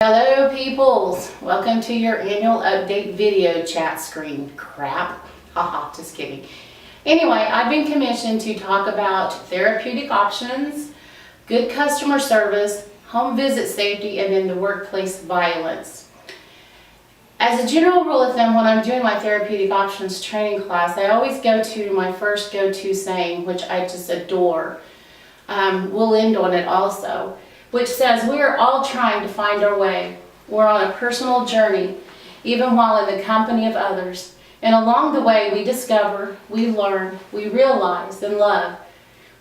Hello peoples, welcome to your annual update video chat screen. Crap, haha, just kidding. Anyway, I've been commissioned to talk about therapeutic options, good customer service, home visit safety, and then the workplace violence. As a general rule of thumb, when I'm doing my therapeutic options training class, I always go to my first go-to saying, which I just adore. We'll end on it also, which says we are all trying to find our way. We're on a personal journey, even while in the company of others. And along the way, we discover, we learn, we realize and love.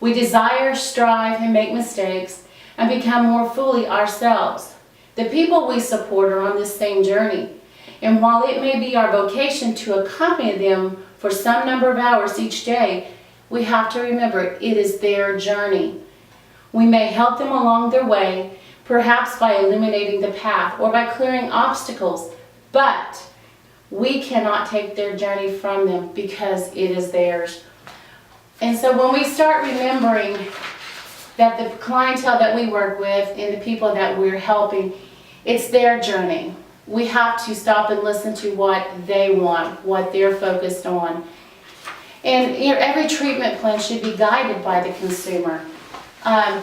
We desire, strive, and make mistakes, and become more fully ourselves. The people we support are on this same journey. And while it may be our vocation to accompany them for some number of hours each day, we have to remember it is their journey. We may help them along their way, perhaps by illuminating the path or by clearing obstacles, but we cannot take their journey from them because it is theirs. And so when we start remembering that the clientele that we work with and the people that we're helping, it's their journey. We have to stop and listen to what they want, what they're focused on. And every treatment plan should be guided by the consumer.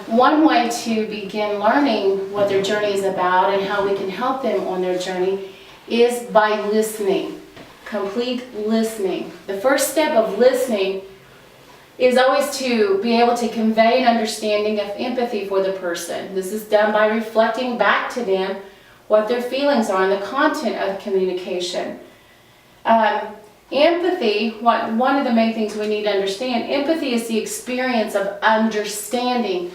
One way to begin learning what their journey is about and how we can help them on their journey is by listening, complete listening. The first step of listening is always to be able to convey an understanding of empathy for the person. This is done by reflecting back to them what their feelings are and the content of communication. Empathy, one of the main things we need to understand, empathy is the experience of understanding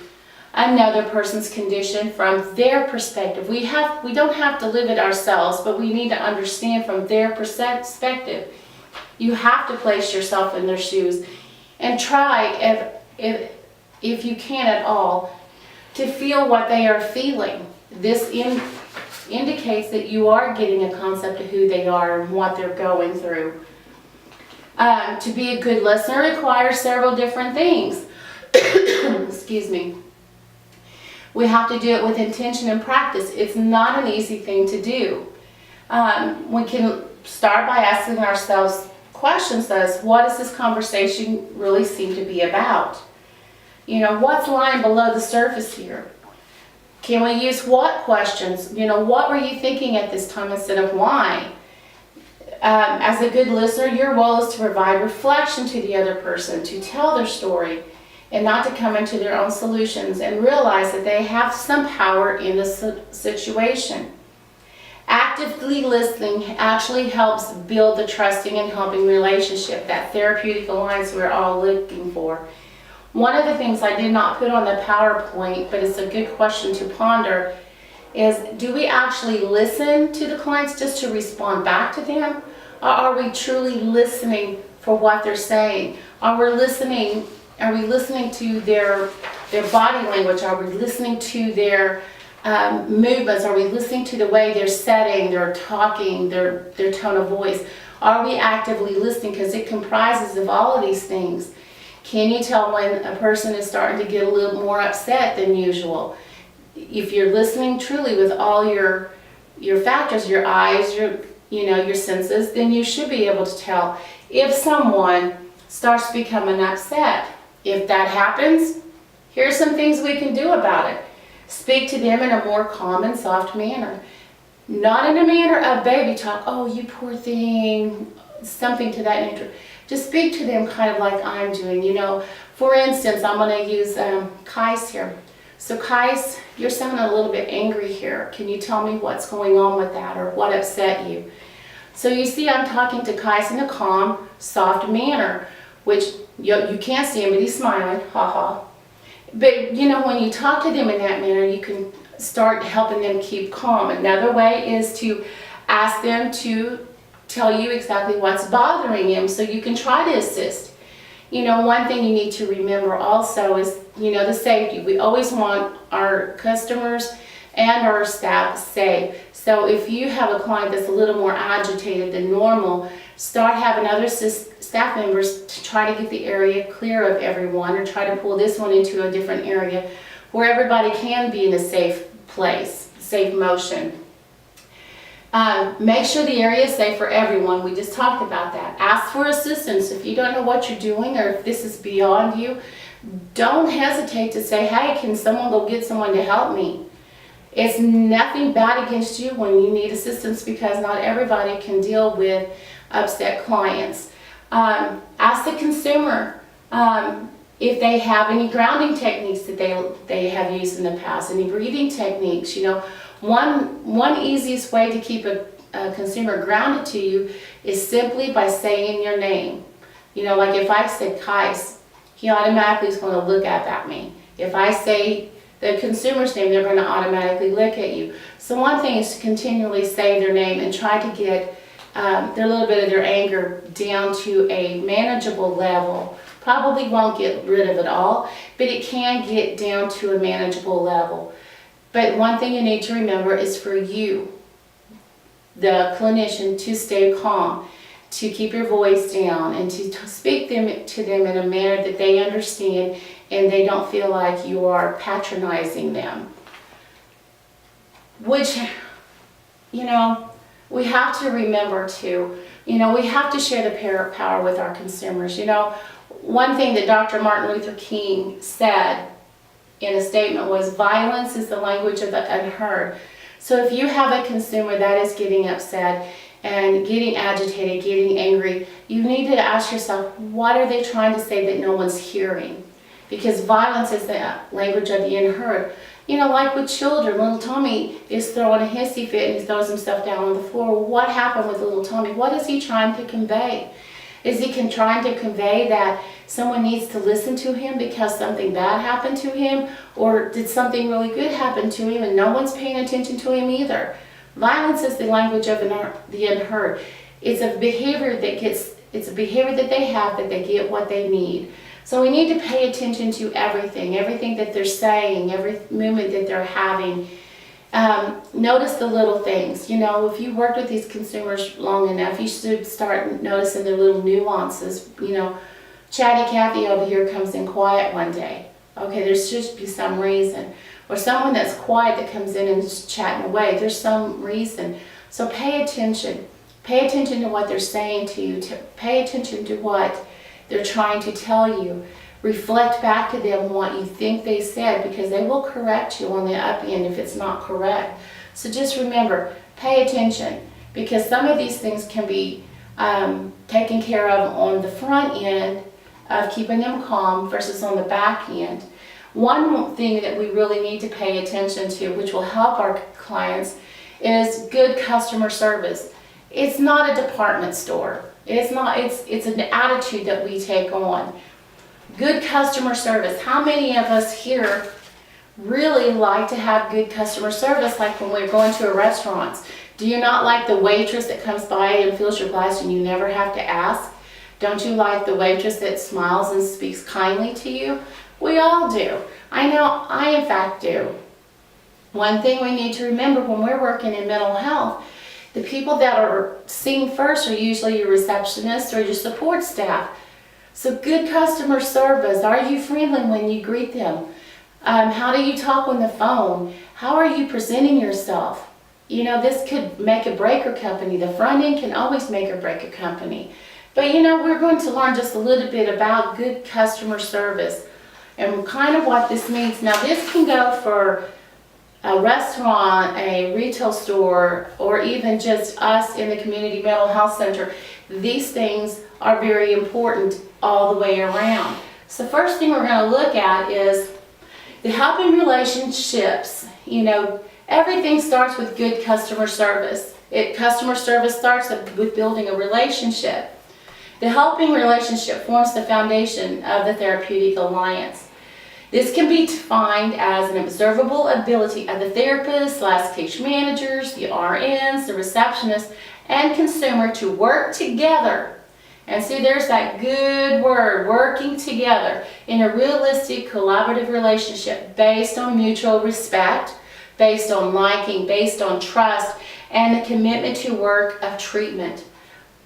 another person's condition from their perspective. We don't have to live it ourselves, but we need to understand from their perspective. You have to place yourself in their shoes and try, if you can at all, to feel what they are feeling. This indicates that you are getting a concept of who they are and what they're going through. To be a good listener requires several different things. Excuse me. We have to do it with intention and practice. It's not an easy thing to do. We can start by asking ourselves questions as, what does this conversation really seem to be about? What's lying below the surface here? Can we use what questions? What were you thinking at this time instead of why? As a good listener, your role is to provide reflection to the other person, to tell their story, and not to come into their own solutions, and realize that they have some power in the situation. Actively listening actually helps build the trusting and helping relationship, that therapeutic alliance we're all looking for. One of the things I did not put on the PowerPoint, but it's a good question to ponder, is, do we actually listen to the clients just to respond back to them? Or are we truly listening for what they're saying? Are we listening to their body language? Are we listening to their movements? Are we listening to the way they're setting, they're talking, their tone of voice? Are we actively listening? Because it comprises of all of these things. Can you tell when a person is starting to get a little more upset than usual? If you're listening truly with all your factors, your eyes, your senses, then you should be able to tell if someone starts becoming upset. If that happens, here's some things we can do about it. Speak to them in a more calm and soft manner. Not in a manner of baby talk, oh, you poor thing, something to that nature. Just speak to them kind of like I'm doing. For instance, I'm going to use Kais here. So Kais, you're sounding a little bit angry here. Can you tell me what's going on with that, or what upset you? So you see, I'm talking to Kais in a calm, soft manner, which you can't see him, but he's smiling, haha. But when you talk to them in that manner, you can start helping them keep calm. Another way is to ask them to tell you exactly what's bothering them so you can try to assist. One thing you need to remember also is, the safety. We always want our customers and our staff safe. So if you have a client that's a little more agitated than normal, start having other staff members to try to get the area clear of everyone, or try to pull this one into a different area where everybody can be in a safe place, safe motion. Make sure the area is safe for everyone. We just talked about that. Ask for assistance. If you don't know what you're doing or if this is beyond you, don't hesitate to say, hey, can someone go get someone to help me? It's nothing bad against you when you need assistance, because not everybody can deal with upset clients. Ask the consumer if they have any grounding techniques that they have used in the past, any breathing techniques. One easiest way to keep a consumer grounded to you is simply by saying your name. Like if I say Kais, he automatically is going to look up at me. If I say the consumer's name, they're going to automatically look at you. So one thing is to continually say their name and try to get their little bit of their anger down to a manageable level. Probably won't get rid of it all, but it can get down to a manageable level. But one thing you need to remember is for you, the clinician, to stay calm, to keep your voice down, and to speak to them in a manner that they understand and they don't feel like you are patronizing them. Which, we have to remember too, we have to share the power with our consumers. One thing that Dr. Martin Luther King said in a statement was, violence is the language of the unheard. So if you have a consumer that is getting upset and getting agitated, getting angry, you need to ask yourself, what are they trying to say that no one's hearing? Because violence is the language of the unheard. Like with children, little Tommy is throwing a hissy fit and he throws himself down on the floor. What happened with little Tommy? What is he trying to convey? Is he trying to convey that someone needs to listen to him because something bad happened to him? Or did something really good happen to him and no one's paying attention to him either? Violence is the language of the unheard. It's a behavior that they have, that they get what they need. So we need to pay attention to everything that they're saying, every movement that they're having. Notice the little things. If you worked with these consumers long enough, you should start noticing their little nuances. Chatty Cathy over here comes in quiet one day. Okay, there should be some reason. Or someone that's quiet that comes in and is chatting away. There's some reason. So pay attention. Pay attention to what they're saying to you. Pay attention to what they're trying to tell you. Reflect back to them what you think they said, because they will correct you on the up end if it's not correct. So just remember, pay attention, because some of these things can be taken care of on the front end of keeping them calm versus on the back end. One thing that we really need to pay attention to, which will help our clients, is good customer service. It's not a department store. It's an attitude that we take on. Good customer service. How many of us here really like to have good customer service, like when we're going to a restaurant? Do you not like the waitress that comes by and fills your glass and you never have to ask? Don't you like the waitress that smiles and speaks kindly to you? We all do. I know I in fact do. One thing we need to remember when we're working in mental health, the people that are seen first are usually your receptionist or your support staff. So good customer service. Are you friendly when you greet them? How do you talk on the phone? How are you presenting yourself? This could make or break a company. The front end can always make or break a company. But we're going to learn just a little bit about good customer service and kind of what this means. Now this can go for a restaurant, a retail store, or even just us in the community mental health center. These things are very important all the way around. So first thing we're going to look at is the helping relationships. Everything starts with good customer service. Customer service starts with building a relationship. The helping relationship forms the foundation of the therapeutic alliance. This can be defined as an observable ability of the therapist, case managers, the RNs, the receptionists, and consumer to work together. And see, there's that good word, working together in a realistic collaborative relationship based on mutual respect, based on liking, based on trust, and the commitment to work of treatment.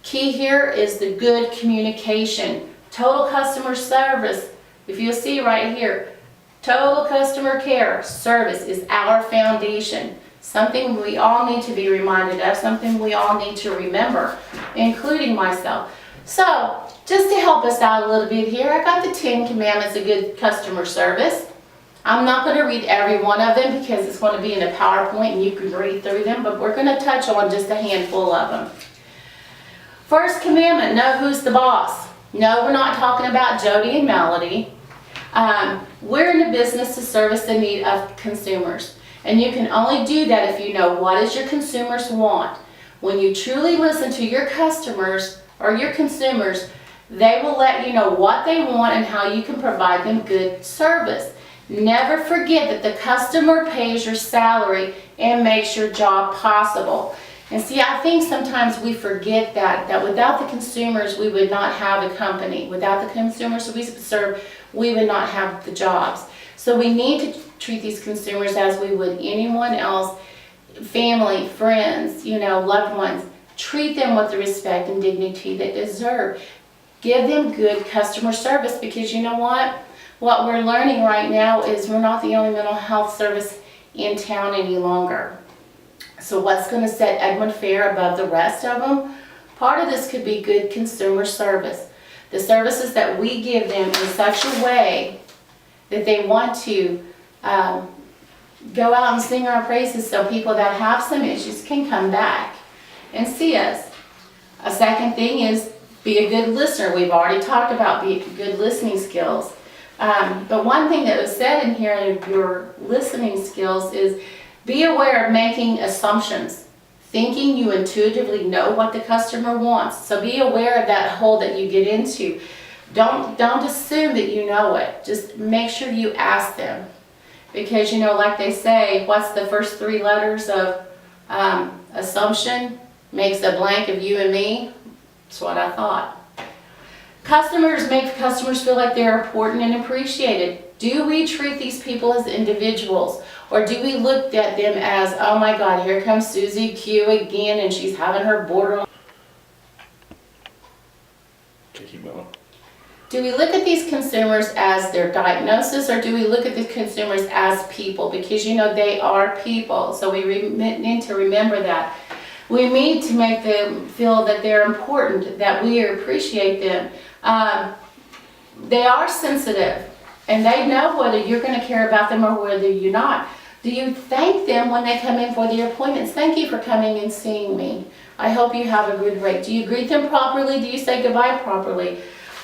Key here is the good communication, total customer service. If you'll see right here, total customer care service is our foundation. something we all need to be reminded of, something we all need to remember, including myself. So, just to help us out a little bit here, I got the 10 Commandments of good customer service. I'm not going to read every one of them because it's going to be in a PowerPoint and you can read through them, but we're going to touch on just a handful of them. First commandment, know who's the boss. No, we're not talking about Jody and Melody. We're in the business to service the need of consumers. And you can only do that if you know what does your consumers want. When you truly listen to your customers or your consumers, they will let you know what they want and how you can provide them good service. Never forget that the customer pays your salary and makes your job possible. And see, I think sometimes we forget that without the consumers, we would not have a company. Without the consumers we serve, we would not have the jobs. So we need to treat these consumers as we would anyone else, family, friends, loved ones. Treat them with the respect and dignity they deserve. Give them good customer service, because you know what? What we're learning right now is we're not the only mental health service in town any longer. So what's going to set Egmont Fair above the rest of them? Part of this could be good consumer service. The services that we give them in such a way that they want to go out and sing our praises, so people that have some issues can come back and see us. A second thing is be a good listener. We've already talked about good listening skills. But one thing that was said in here in your listening skills is be aware of making assumptions, thinking you intuitively know what the customer wants. So be aware of that hole that you get into. Don't assume that you know it. Just make sure you ask them. Because, like they say, what's the first 3 letters of assumption? Makes a blank of you and me. That's what I thought. Customers make customers feel like they're important and appreciated. Do we treat these people as individuals? Or do we look at them as, oh my God, here comes Susie Q again and she's having her borderline? Keep going. Do we look at these consumers as their diagnosis, or do we look at the consumers as people? Because they are people, so we need to remember that. We need to make them feel that they're important, that we appreciate them. They are sensitive, and they know whether you're going to care about them or whether you're not. Do you thank them when they come in for their appointments? Thank you for coming and seeing me. I hope you have a good break. Do you greet them properly? Do you say goodbye properly?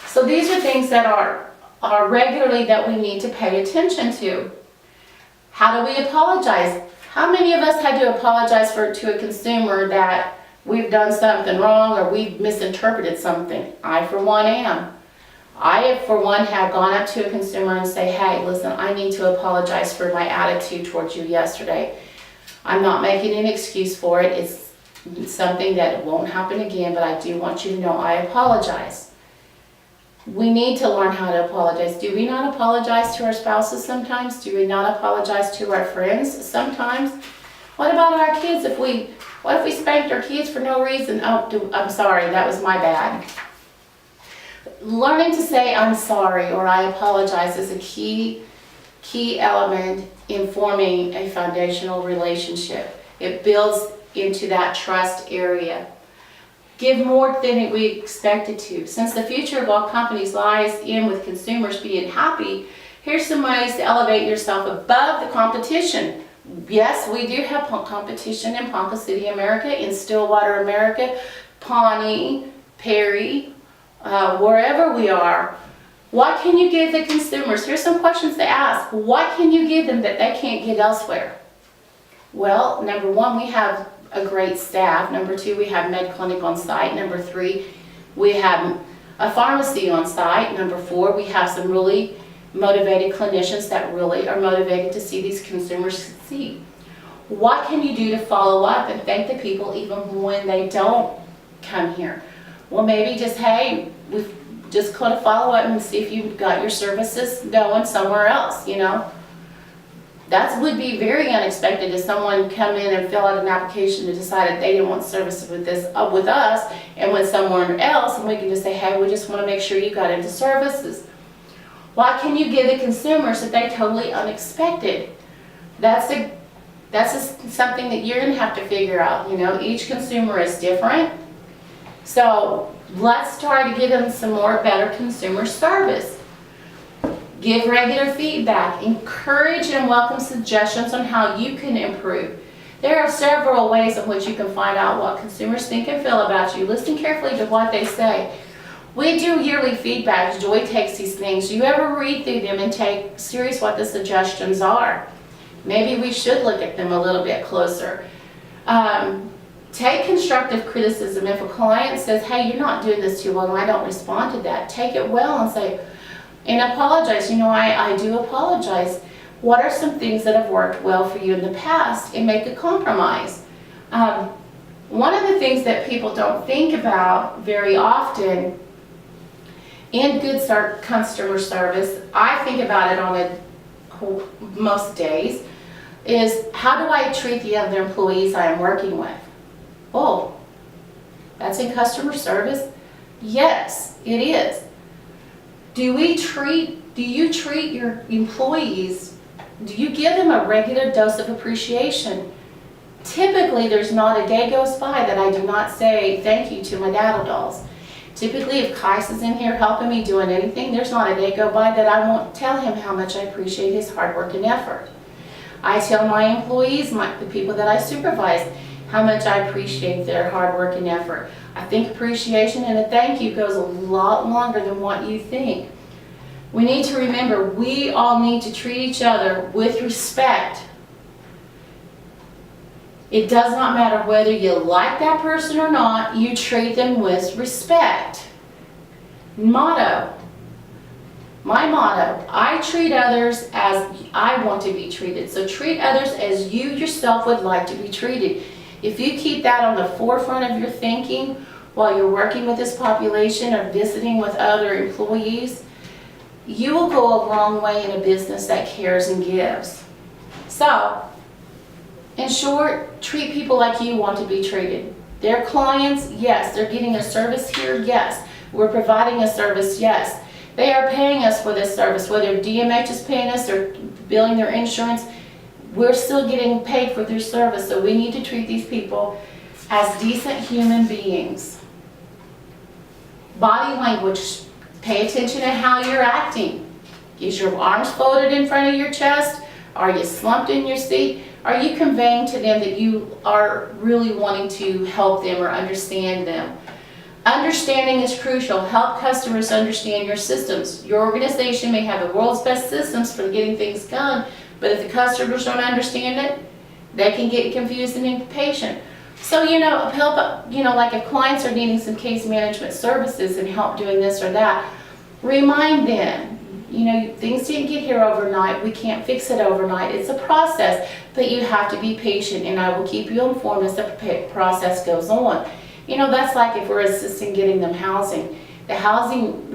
So these are things that are regularly that we need to pay attention to. How do we apologize? How many of us had to apologize to a consumer that we've done something wrong or we've misinterpreted something? I, for one, am. I, for one, have gone up to a consumer and say, hey, listen, I need to apologize for my attitude towards you yesterday. I'm not making an excuse for it. It's something that won't happen again, but I do want you to know I apologize. We need to learn how to apologize. Do we not apologize to our spouses sometimes? Do we not apologize to our friends sometimes? What about our kids? What if we spanked our kids for no reason? Oh, I'm sorry, that was my bad. Learning to say I'm sorry or I apologize is a key element in forming a foundational relationship. It builds into that trust area. Give more than we expected to. Since the future of all companies lies in with consumers being happy, here's some ways to elevate yourself above the competition. Yes, we do have competition in Ponca City, America, in Stillwater, America, Pawnee, Perry, wherever we are. What can you give the consumers? Here's some questions to ask. What can you give them that they can't get elsewhere? Well, number 1, we have a great staff. Number 2, we have med clinic on site. Number 3, we have a pharmacy on site. Number 4, we have some really motivated clinicians that really are motivated to see these consumers succeed. What can you do to follow up and thank the people even when they don't come here? Well, maybe just, hey, we've just got to follow up and see if you've got your services going somewhere else, That would be very unexpected if someone come in and fill out an application and decided they didn't want services with us and went somewhere else, and we can just say, hey, we just want to make sure you got into services. What can you give the consumers that they totally unexpected? That's That's just something that you're going to have to figure out. You know, each consumer is different. So let's try to give them some more better consumer service. Give regular feedback. Encourage and welcome suggestions on how you can improve. There are several ways in which you can find out what consumers think and feel about you. Listen carefully to what they say. We do yearly feedback. Joy takes these things. You ever read through them and take serious what the suggestions are? Maybe we should look at them a little bit closer. Take constructive criticism. If a client says, hey, you're not doing this too well, and I don't respond to that, take it well and say, and apologize. You know, I do apologize. What are some things that have worked well for you in the past, and make a compromise? One of the things that people don't think about very often in good customer service, I think about it on most days, is how do I treat the other employees I am working with? Oh, that's in customer service? Yes, it is. Do you treat your employees, do you give them a regular dose of appreciation? Typically, there's not a day goes by that I do not say thank you to my dado dolls. Typically, if Kais is in here helping me doing anything, there's not a day go by that I won't tell him how much I appreciate his hard work and effort. I tell my employees, the people that I supervise, how much I appreciate their hard work and effort. I think appreciation and a thank you goes a lot longer than what you think. We need to remember, we all need to treat each other with respect. It does not matter whether you like that person or not, you treat them with respect. My motto, I treat others as I want to be treated. So treat others as you yourself would like to be treated. If you keep that on the forefront of your thinking while you're working with this population or visiting with other employees, you will go a long way in a business that cares and gives. So, in short, treat people like you want to be treated. Their clients, yes. They're getting a service here, yes. We're providing a service, yes. They are paying us for this service, whether DMH is paying us or billing their insurance, we're still getting paid for their service. So we need to treat these people as decent human beings. Body language, pay attention to how you're acting. Is your arms folded in front of your chest? Are you slumped in your seat? Are you conveying to them that you are really wanting to help them or understand them? Understanding is crucial. Help customers understand your systems. Your organization may have the world's best systems for getting things done, but if the customers don't understand it, they can get confused and impatient. So, like if clients are needing some case management services and help doing this or that, remind them, things didn't get here overnight. We can't fix it overnight. It's a process, but you have to be patient, and I will keep you informed as the process goes on. That's like if we're assisting getting them housing. The housing,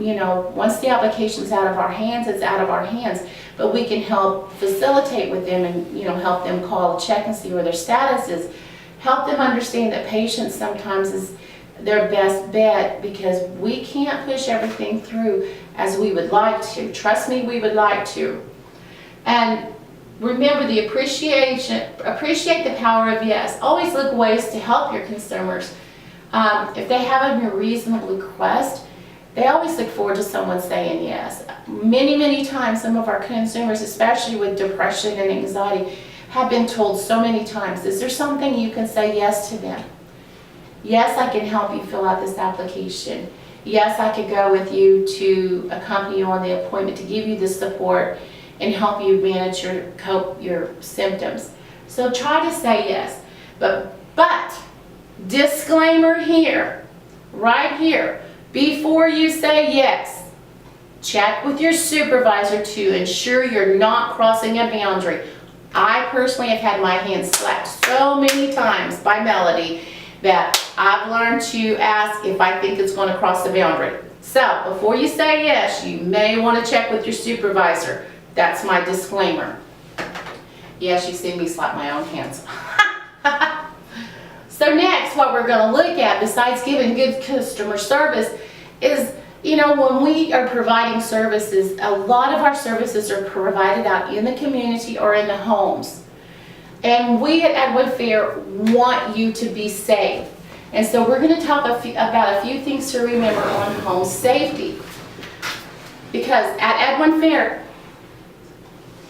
once the application's out of our hands, it's out of our hands. But we can help facilitate with them and, help them call, check and see where their status is. Help them understand that patience sometimes is their best bet, because we can't push everything through as we would like to. Trust me, we would like to. And remember the appreciate the power of yes. Always look ways to help your consumers. If they have a reasonable request, they always look forward to someone saying yes. Many, many times, some of our consumers, especially with depression and anxiety, have been told so many times, is there something you can say yes to them? Yes, I can help you fill out this application. Yes, I could go with you to accompany you on the appointment to give you the support and help you manage your symptoms. So try to say yes. But disclaimer here, right here, before you say yes, check with your supervisor to ensure you're not crossing a boundary. I personally have had my hand slapped so many times by Melody that I've learned to ask if I think it's going to cross the boundary. So before you say yes, you may want to check with your supervisor. That's my disclaimer. Yes, you see me slap my own hands. So next, what we're going to look at, besides giving good customer service, is, when we are providing services, a lot of our services are provided out in the community or in the homes. And we at Edwin Fair want you to be safe. And so we're going to talk about a few things to remember on home safety. Because at Edwin Fair,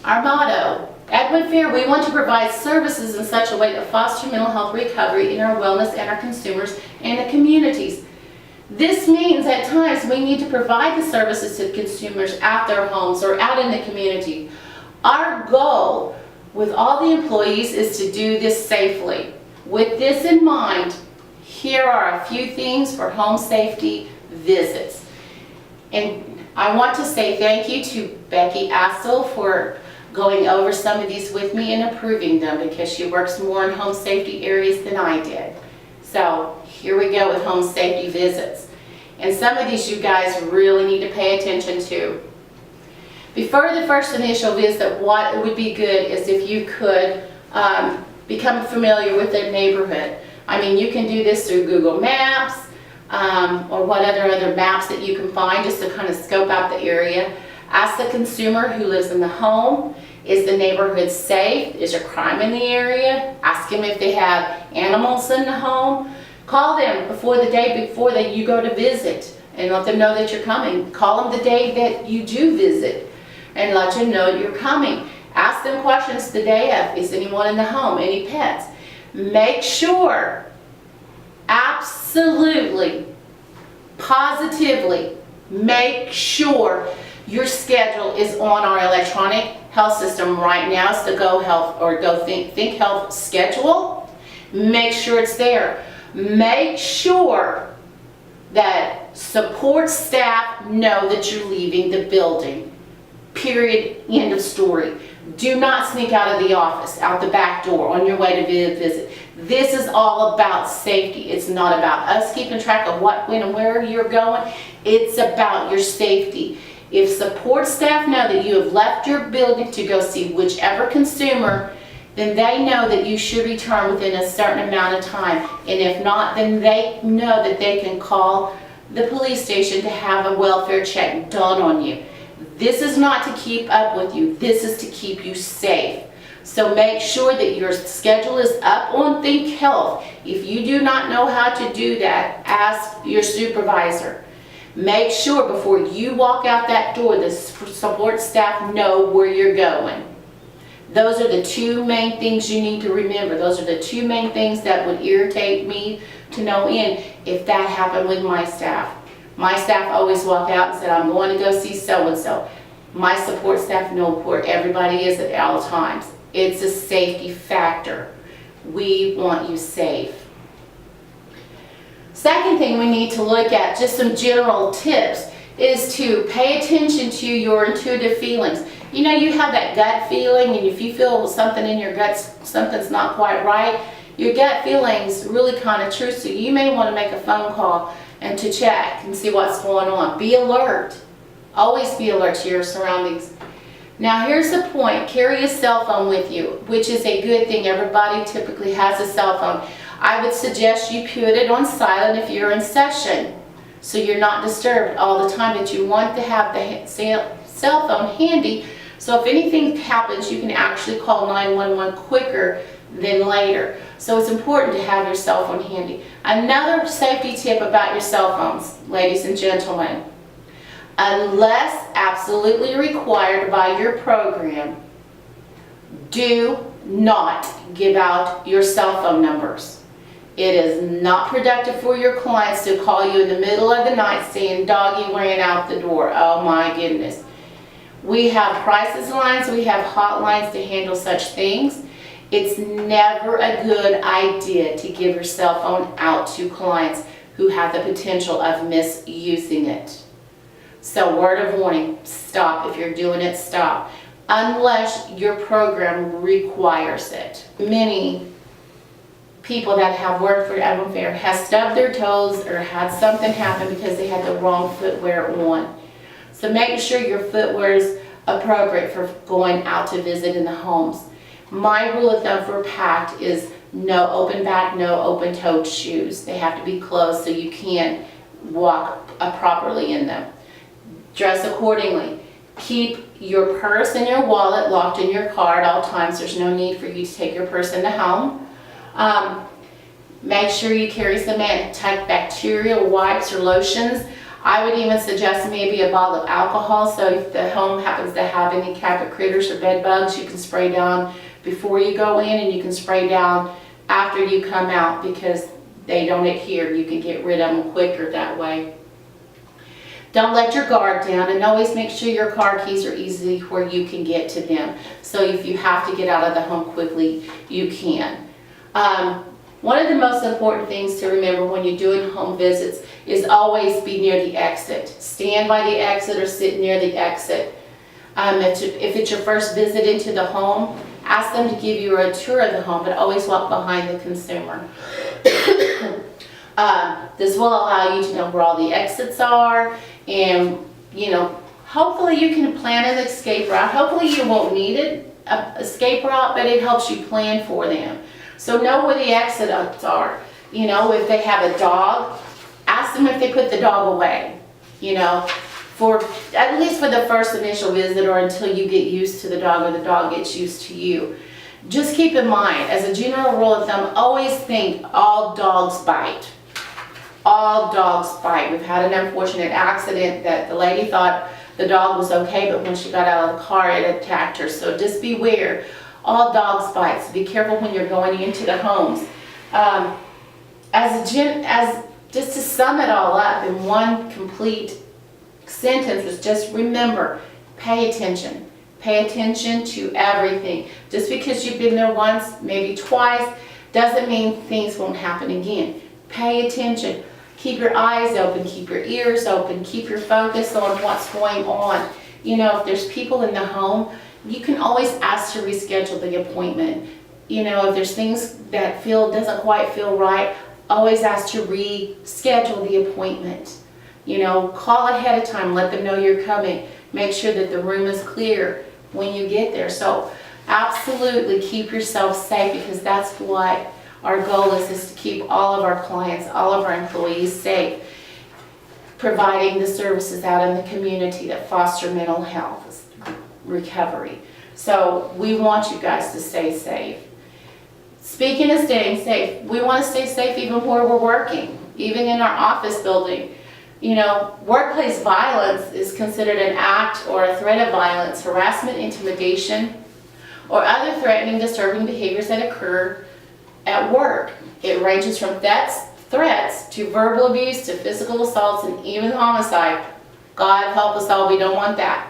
our motto, Edwin Fair, we want to provide services in such a way that foster mental health recovery in our wellness and our consumers and the communities. This means at times we need to provide the services to consumers at their homes or out in the community. Our goal with all the employees is to do this safely. With this in mind, here are a few things for home safety visits. And I want to say thank you to Becky Assel for going over some of these with me and approving them, because she works more in home safety areas than I did. So here we go with home safety visits. And some of these you guys really need to pay attention to. Before the first initial visit, what would be good is if you could become familiar with the neighborhood. I mean, you can do this through Google Maps or what other maps that you can find, just to kind of scope out the area. Ask the consumer who lives in the home, is the neighborhood safe? Is there crime in the area? Ask them if they have animals in the home. Call them the day before that you go to visit and let them know that you're coming. Call them the day that you do visit and let them know you're coming. Ask them questions the day of. Is anyone in the home? Any pets? Make sure, absolutely, positively, make sure your schedule is on our electronic health system right now. It's the Go Health or Go Think Health schedule. Make sure it's there. Make sure that support staff know that you're leaving the building. Period. End of story. Do not sneak out of the office, out the back door on your way to visit. This is all about safety. It's not about us keeping track of what, when, and where you're going. It's about your safety. If support staff know that you have left your building to go see whichever consumer, then they know that you should return within a certain amount of time. And if not, then they know that they can call the police station to have a welfare check done on you. This is not to keep up with you. This is to keep you safe. So make sure that your schedule is up on Think Health. If you do not know how to do that, ask your supervisor. Make sure before you walk out that door, the support staff know where you're going. Those are the two main things you need to remember. Those are the two main things that would irritate me to no end if that happened with my staff. My staff always walk out and said, I'm going to go see so-and-so. My support staff know where everybody is at all times. It's a safety factor. We want you safe. Second thing we need to look at, just some general tips, is to pay attention to your intuitive feelings. You know, you have that gut feeling, and if you feel something in your gut, something's not quite right, your gut feeling's really kind of true, so you may want to make a phone call and to check and see what's going on. Be alert. Always be alert to your surroundings. Now here's the point. Carry a cell phone with you, which is a good thing. Everybody typically has a cell phone. I would suggest you put it on silent if you're in session, so you're not disturbed all the time, but you want to have the cell phone handy, so if anything happens, you can actually call 911 quicker than later. So it's important to have your cell phone handy. Another safety tip about your cell phones, ladies and gentlemen, unless absolutely required by your program, do not give out your cell phone numbers. It is not productive for your clients to call you in the middle of the night saying, doggy ran out the door. Oh my goodness. We have crisis lines, we have hotlines to handle such things. It's never a good idea to give your cell phone out to clients who have the potential of misusing it. So word of warning, stop. If you're doing it, stop. Unless your program requires it. Many people that have worked for Edwin Fair have stubbed their toes or had something happen because they had the wrong footwear on. So make sure your footwear is appropriate for going out to visit in the homes. My rule of thumb for packed is no open back, no open toed shoes. They have to be closed so you can walk properly in them. Dress accordingly. Keep your purse and your wallet locked in your car at all times. There's no need for you to take your purse into home. Make sure you carry some antibacterial wipes or lotions. I would even suggest maybe a bottle of alcohol, so if the home happens to have any carpet critters or bed bugs, you can spray down before you go in, and you can spray down after you come out, because they don't adhere. You can get rid of them quicker that way. Don't let your guard down, and always make sure your car keys are easy where you can get to them. So if you have to get out of the home quickly, you can. One of the most important things to remember when you're doing home visits is always be near the exit. Stand by the exit or sit near the exit. If it's your first visit into the home, ask them to give you a tour of the home, but always walk behind the consumer. This will allow you to know where all the exits are, and hopefully you can plan an escape route. Hopefully you won't need an escape route, but it helps you plan for them. So know where the exits are. If they have a dog, ask them if they put the dog away. At least for the first initial visit, or until you get used to the dog or the dog gets used to you. Just keep in mind, as a general rule of thumb, always think all dogs bite. All dogs bite. We've had an unfortunate accident that the lady thought the dog was okay, but when she got out of the car, it attacked her. So just beware. All dogs bite. So be careful when you're going into the homes. Just to sum it all up in one complete sentence, was just remember, pay attention. Pay attention to everything. Just because you've been there once, maybe twice, doesn't mean things won't happen again. Pay attention. Keep your eyes open, keep your ears open, keep your focus on what's going on. If there's people in the home, you can always ask to reschedule the appointment. If there's things that doesn't quite feel right, always ask to reschedule the appointment. Call ahead of time, let them know you're coming. Make sure that the room is clear when you get there. So absolutely keep yourself safe, because that's what our goal is to keep all of our clients, all of our employees safe, providing the services out in the community that foster mental health recovery. So we want you guys to stay safe. Speaking of staying safe, we want to stay safe even where we're working, even in our office building. Workplace violence is considered an act or a threat of violence, harassment, intimidation, or other threatening, disturbing behaviors that occur at work. It ranges from threats to verbal abuse to physical assaults and even homicide. God help us all, we don't want that.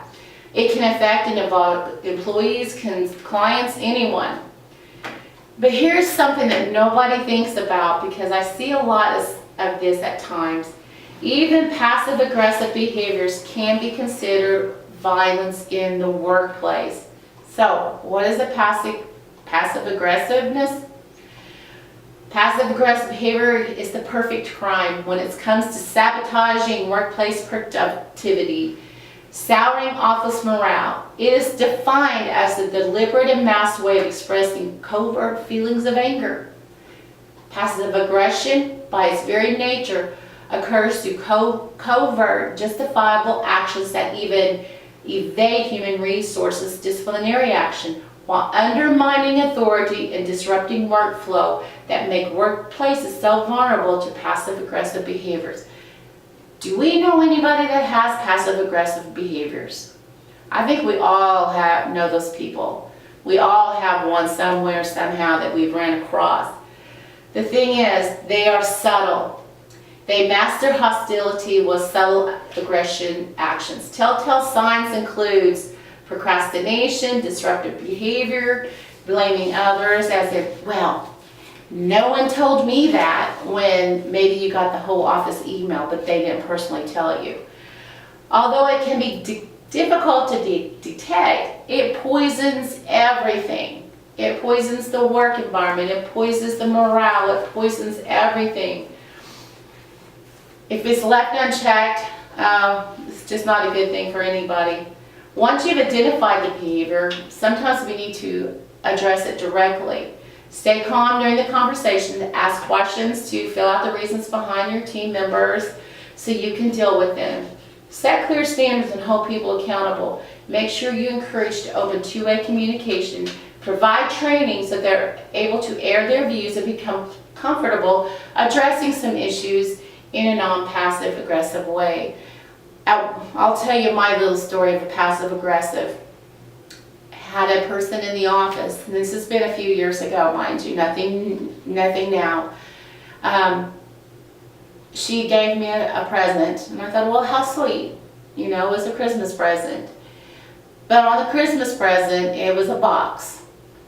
It can affect and involve employees, clients, anyone. But here's something that nobody thinks about, because I see a lot of this at times. Even passive-aggressive behaviors can be considered violence in the workplace. So, what is a passive-aggressiveness? Passive-aggressive behavior is the perfect crime when it comes to sabotaging workplace productivity, souring office morale. It is defined as the deliberate and masked way of expressing covert feelings of anger. Passive aggression, by its very nature, occurs through covert, justifiable actions that even evade human resources disciplinary action, while undermining authority and disrupting workflow that make workplaces so vulnerable to passive-aggressive behaviors. Do we know anybody that has passive-aggressive behaviors? I think we all know those people. We all have one somewhere, somehow, that we've ran across. The thing is, they are subtle. They mask their hostility with subtle aggression actions. Telltale signs includes procrastination, disruptive behavior, blaming others as if, well, no one told me that, when maybe you got the whole office email, but they didn't personally tell you. Although it can be difficult to detect, it poisons everything. It poisons the work environment, it poisons the morale, it poisons everything. If it's left unchecked, it's just not a good thing for anybody. Once you've identified the behavior, sometimes we need to address it directly. Stay calm during the conversation, ask questions to fill out the reasons behind your team members so you can deal with them. Set clear standards and hold people accountable. Make sure you encourage to open two-way communication. Provide training so they're able to air their views and become comfortable addressing some issues in a non-passive aggressive way. I'll tell you my little story of a passive aggressive. Had a person in the office, and this has been a few years ago, mind you, nothing now. She gave me a present, and I thought, well, how sweet, you know, it was a Christmas present. But on the Christmas present, it was a box,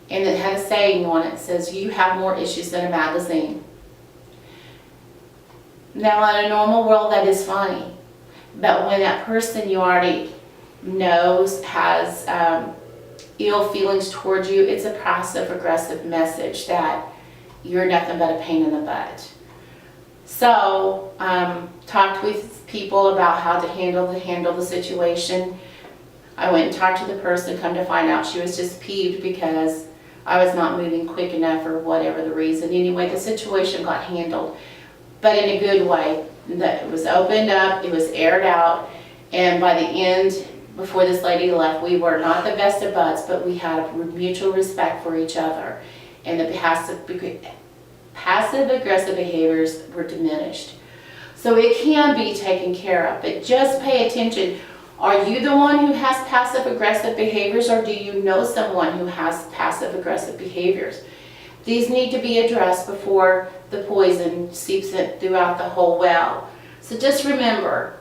and it had a saying on it. It says, "You have more issues than a magazine." Now, in a normal world, that is funny, but when that person you already knows has ill feelings towards you, it's a passive-aggressive message that you're nothing but a pain in the butt. So, talked with people about how to handle the situation. I went and talked to the person, come to find out she was just peeved because I was not moving quick enough or whatever the reason. Anyway, the situation got handled, but in a good way. It was opened up, it was aired out, and by the end, before this lady left, we were not the best of buds, but we had a mutual respect for each other, and the passive-aggressive behaviors were diminished. So it can be taken care of, but just pay attention. Are you the one who has passive-aggressive behaviors, or do you know someone who has passive-aggressive behaviors? These need to be addressed before the poison seeps it throughout the whole well. So just remember,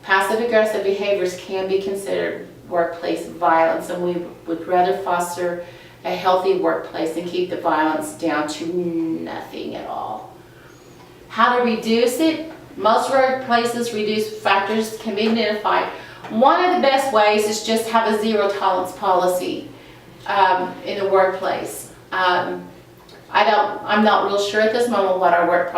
passive-aggressive behaviors can be considered workplace violence, and we would rather foster a healthy workplace and keep the violence down to nothing at all. How to reduce it? Most workplaces reduce factors can be identified. One of the best ways is just have a zero tolerance policy in the workplace. I'm not real sure at this moment what our work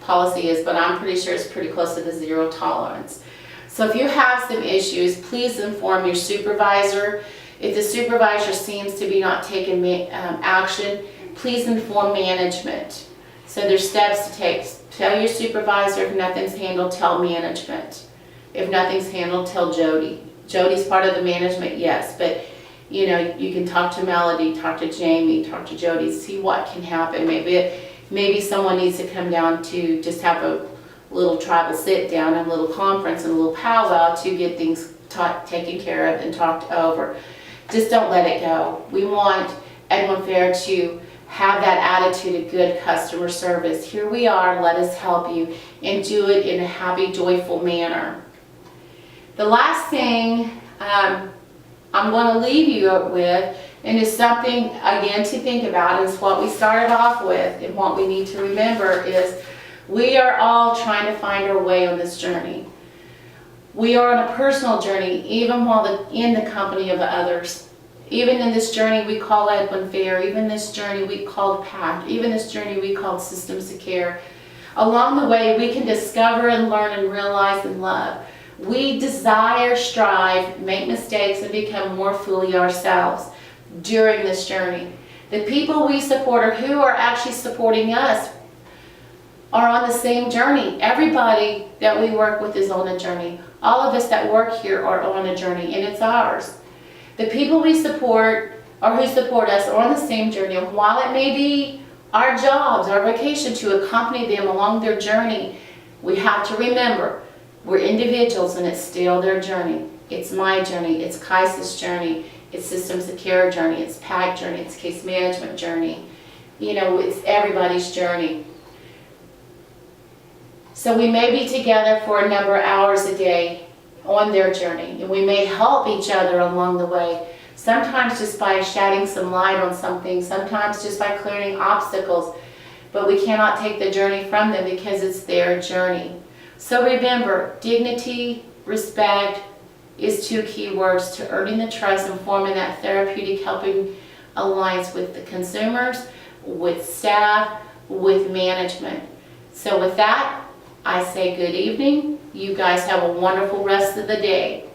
policy is, but I'm pretty sure it's pretty close to the zero tolerance. So if you have some issues, please inform your supervisor. If the supervisor seems to be not taking action, please inform management. So there's steps to take. Tell your supervisor. If nothing's handled, tell management. If nothing's handled, tell Jody. Jody's part of the management, yes, but you know, you can talk to Melody, talk to Jamie, talk to Jody, see what can happen. Maybe someone needs to come down to just have a little tribal sit down, a little conference, and a little powwow to get things taken care of and talked over. Just don't let it go. We want Edwin Fair to have that attitude of good customer service. Here we are, let us help you, and do it in a happy, joyful manner. The last thing I'm going to leave you with, and it's something, again, to think about, is what we started off with, and what we need to remember is we are all trying to find our way on this journey. We are on a personal journey, even while in the company of others. Even in this journey we call Edwin Fair, even this journey we called PACT, even this journey we called Systems of Care. Along the way, we can discover and learn and realize and love. We desire, strive, make mistakes, and become more fully ourselves during this journey. The people we support, or who are actually supporting us, are on the same journey. Everybody that we work with is on a journey. All of us that work here are on a journey, and it's ours. The people we support, or who support us, are on the same journey. And while it may be our jobs, our vocation to accompany them along their journey, we have to remember we're individuals, and it's still their journey. It's my journey, it's Kaisa's journey, it's Systems of Care journey, it's PAC journey, it's Case Management journey. You know, it's everybody's journey. So we may be together for a number of hours a day on their journey, and we may help each other along the way. Sometimes just by shedding some light on something, sometimes just by clearing obstacles, but we cannot take the journey from them because it's their journey. So remember, dignity, respect is two key words to earning the trust and forming that therapeutic helping alliance with the consumers, with staff, with management. So with that, I say good evening. You guys have a wonderful rest of the day.